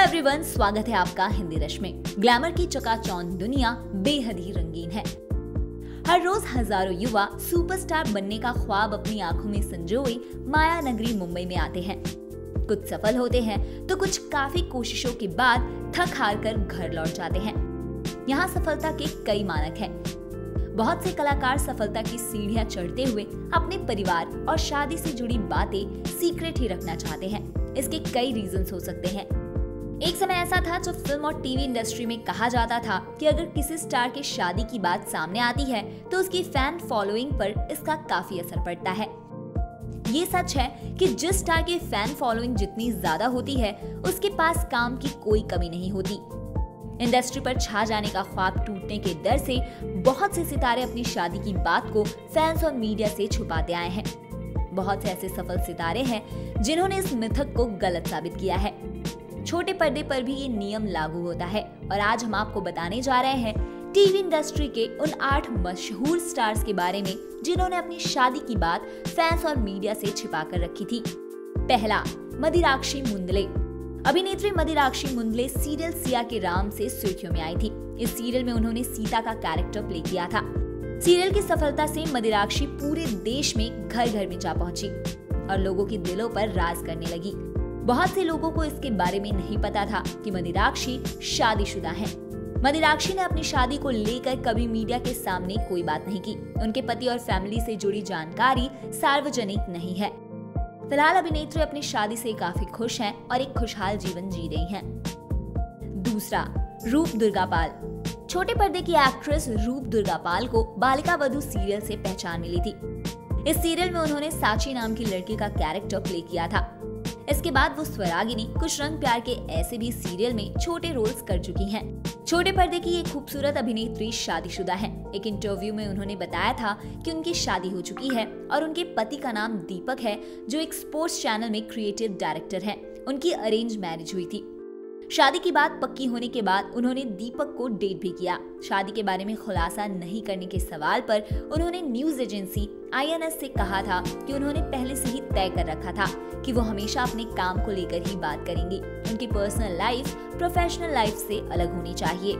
Everyone, स्वागत है आपका हिंदी रश में। ग्लैमर की चकाचौंध दुनिया बेहद ही रंगीन है। हर रोज हजारों युवा सुपरस्टार बनने का ख्वाब अपनी आंखों में संजोए माया नगरी मुंबई में आते हैं। कुछ सफल होते हैं तो कुछ काफी कोशिशों के बाद थक हार कर घर लौट जाते हैं। यहाँ सफलता के कई मानक हैं। बहुत से कलाकार सफलता की सीढ़ियां चढ़ते हुए अपने परिवार और शादी से जुड़ी बातें सीक्रेट ही रखना चाहते हैं। इसके कई रीजंस हो सकते हैं। एक समय ऐसा था जब फिल्म और टीवी इंडस्ट्री में कहा जाता था कि अगर किसी स्टार की शादी की बात सामने आती है तो उसकी फैन फॉलोइंग पर इसका काफी असर पड़ता है। ये सच है कि जिस स्टार की फैन फॉलोइंग जितनी ज्यादा होती है उसके पास काम की कोई कमी नहीं होती। इंडस्ट्री पर छा जाने का ख्वाब टूटने के डर से बहुत से सितारे अपनी शादी की बात को फैंस और मीडिया से छुपाते आए हैं। बहुत से ऐसे सफल सितारे हैं जिन्होंने इस मिथक को गलत साबित किया है। छोटे पर्दे पर भी ये नियम लागू होता है और आज हम आपको बताने जा रहे हैं टीवी इंडस्ट्री के उन 8 मशहूर स्टार्स के बारे में जिन्होंने अपनी शादी की बात फैंस और मीडिया से छिपा कर रखी थी। पहला, मदिराक्षी मुंदले। अभिनेत्री मदिराक्षी मुंदले सीरियल सिया के राम से सुर्खियों में आई थी। इस सीरियल में उन्होंने सीता का कैरेक्टर प्ले किया था। सीरियल की सफलता से मदिराक्षी पूरे देश में घर घर में जा पहुंची और लोगों के दिलों पर राज करने लगी। बहुत से लोगों को इसके बारे में नहीं पता था कि मदिराक्षी शादीशुदा हैं। मदिराक्षी ने अपनी शादी को लेकर कभी मीडिया के सामने कोई बात नहीं की। उनके पति और फैमिली से जुड़ी जानकारी सार्वजनिक नहीं है। फिलहाल अभिनेत्री अपनी शादी से काफी खुश हैं और एक खुशहाल जीवन जी रही हैं। दूसरा, रूप दुर्गापाल। छोटे पर्दे की एक्ट्रेस रूप दुर्गापाल को बालिका वधू सीरियल से पहचान मिली थी। इस सीरियल में उन्होंने साची नाम की लड़की का कैरेक्टर प्ले किया था। इसके बाद वो स्वरागिनी, कुछ रंग प्यार के ऐसे भी सीरियल में छोटे रोल्स कर चुकी हैं। छोटे पर्दे की ये खूबसूरत अभिनेत्री शादीशुदा है। एक इंटरव्यू में उन्होंने बताया था कि उनकी शादी हो चुकी है और उनके पति का नाम दीपक है, जो एक स्पोर्ट्स चैनल में क्रिएटिव डायरेक्टर हैं। उनकी अरेंज मैरिज हुई थी। शादी की बात पक्की होने के बाद उन्होंने दीपक को डेट भी किया। शादी के बारे में खुलासा नहीं करने के सवाल पर उन्होंने न्यूज एजेंसी INS से कहा था कि उन्होंने पहले से ही तय कर रखा था कि वो हमेशा अपने काम को लेकर ही बात करेंगी। उनकी पर्सनल लाइफ प्रोफेशनल लाइफ से अलग होनी चाहिए।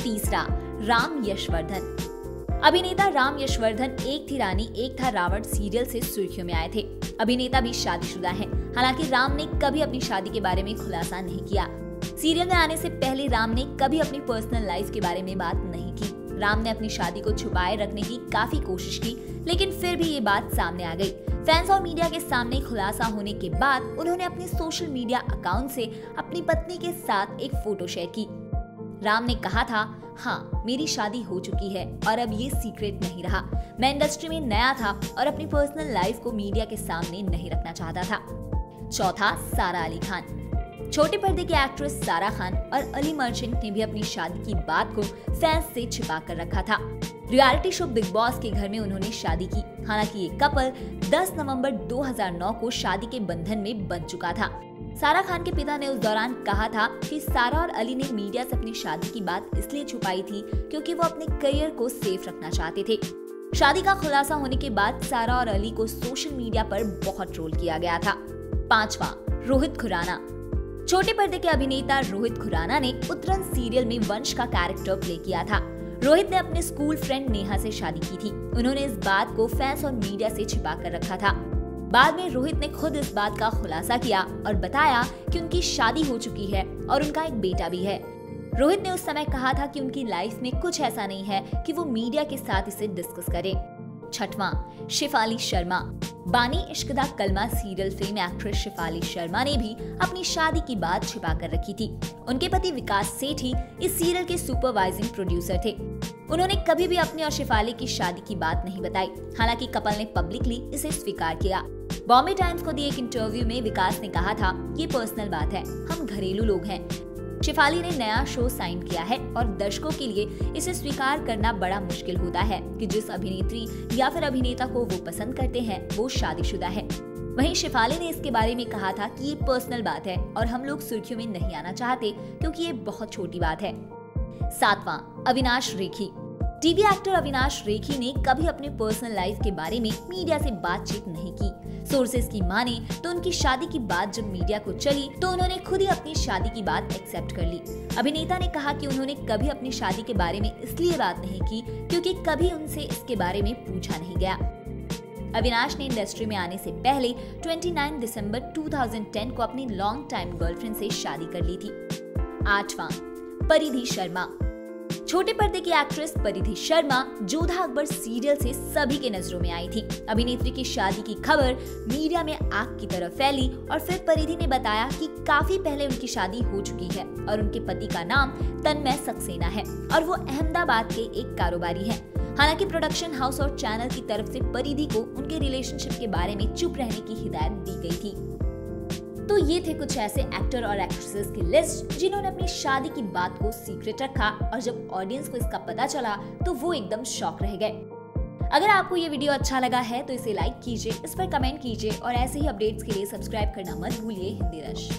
तीसरा, राम यशवर्धन। अभिनेता राम यशवर्धन एक थी रानी एक था रावण सीरियल से सुर्खियों में आए थे। अभिनेता भी शादीशुदा हैं। हालांकि राम ने कभी अपनी शादी के बारे में खुलासा नहीं किया। सीरियल में आने से पहले राम ने कभी अपनी पर्सनल लाइफ के बारे में बात नहीं की। राम ने अपनी शादी को छुपाए रखने की काफी कोशिश की, लेकिन फिर भी ये बात सामने आ गई। फैंस और मीडिया के सामने खुलासा होने के बाद उन्होंने अपने सोशल मीडिया अकाउंट से अपनी पत्नी के साथ एक फोटो शेयर की। राम ने कहा था, हाँ, मेरी शादी हो चुकी है और अब ये सीक्रेट नहीं रहा। मैं इंडस्ट्री में नया था और अपनी पर्सनल लाइफ को मीडिया के सामने नहीं रखना चाहता था। चौथा, सारा अली खान। छोटे पर्दे की एक्ट्रेस सारा खान और अली मर्चेंट ने भी अपनी शादी की बात को फैंस से छिपा कर रखा था। रियलिटी शो बिग बॉस के घर में उन्होंने शादी की। हालांकि ये कपल 10 नवंबर 2009 को शादी के बंधन में बंध चुका था। सारा खान के पिता ने उस दौरान कहा था कि सारा और अली ने मीडिया से अपनी शादी की बात इसलिए छुपाई थी क्योंकि वो अपने करियर को सेफ रखना चाहते थे। शादी का खुलासा होने के बाद सारा और अली को सोशल मीडिया पर बहुत ट्रोल किया गया था। पांचवा, रोहित खुराना। छोटे पर्दे के अभिनेता रोहित खुराना ने उतरन सीरियल में वंश का कैरेक्टर प्ले किया था। रोहित ने अपने स्कूल फ्रेंड नेहा से शादी की थी। उन्होंने इस बात को फैंस और मीडिया से छिपा कर रखा था। बाद में रोहित ने खुद इस बात का खुलासा किया और बताया कि उनकी शादी हो चुकी है और उनका एक बेटा भी है। रोहित ने उस समय कहा था कि उनकी लाइफ में कुछ ऐसा नहीं है कि वो मीडिया के साथ इसे डिस्कस करे। छठवां, शेफाली शर्मा। बानी Ishq Da Kalma serial fame actress Shefali Sharma ने भी अपनी शादी की बात छिपा कर रखी थी। उनके पति विकास सेठ ही इस सीरियल के सुपरवाइजिंग प्रोड्यूसर थे। उन्होंने कभी भी अपनी और शेफाली की शादी की बात नहीं बताई। हालांकि कपल ने पब्लिकली इसे स्वीकार किया। बॉम्बे टाइम्स को दिए एक इंटरव्यू में विकास ने कहा था, ये पर्सनल बात है, हम घरेलू लोग हैं। शेफाली ने नया शो साइन किया है और दर्शकों के लिए इसे स्वीकार करना बड़ा मुश्किल होता है कि जिस अभिनेत्री या फिर अभिनेता को वो पसंद करते हैं वो शादीशुदा है। वहीं शेफाली ने इसके बारे में कहा था कि ये पर्सनल बात है और हम लोग सुर्खियों में नहीं आना चाहते क्योंकि ये बहुत छोटी बात है। सातवां, अविनाश रेखी। टीवी एक्टर अविनाश रेखी ने कभी अपने पर्सनल लाइफ के बारे में मीडिया से बातचीत नहीं की। सोर्सेज की माने तो उनकी शादी की बात जब मीडिया को चली तो उन्होंने खुद ही अपनी शादी की बात एक्सेप्ट कर ली। अभिनेता ने कहा कि उन्होंने कभी अपनी शादी के बारे में इसलिए बात नहीं की क्योंकि कभी उनसे इसके बारे में पूछा नहीं गया। अविनाश ने इंडस्ट्री में आने से पहले 29 दिसंबर 2010 को अपनी लॉन्ग टाइम गर्लफ्रेंड से शादी कर ली थी। 8वां, परिधि शर्मा। छोटे पर्दे की एक्ट्रेस परिधि शर्मा जोधा अकबर सीरियल से सभी के नजरों में आई थी। अभिनेत्री की शादी की खबर मीडिया में आग की तरह फैली और फिर परिधि ने बताया कि काफी पहले उनकी शादी हो चुकी है और उनके पति का नाम तन्मय सक्सेना है और वो अहमदाबाद के एक कारोबारी हैं। हालांकि प्रोडक्शन हाउस और चैनल की तरफ से परिधि को उनके रिलेशनशिप के बारे में चुप रहने की हिदायत दी गई थी। तो ये थे कुछ ऐसे एक्टर और एक्ट्रेसेस की लिस्ट जिन्होंने अपनी शादी की बात को सीक्रेट रखा और जब ऑडियंस को इसका पता चला तो वो एकदम शॉक रह गए। अगर आपको ये वीडियो अच्छा लगा है तो इसे लाइक कीजिए, इस पर कमेंट कीजिए और ऐसे ही अपडेट्स के लिए सब्सक्राइब करना मत भूलिए हिंदी रश।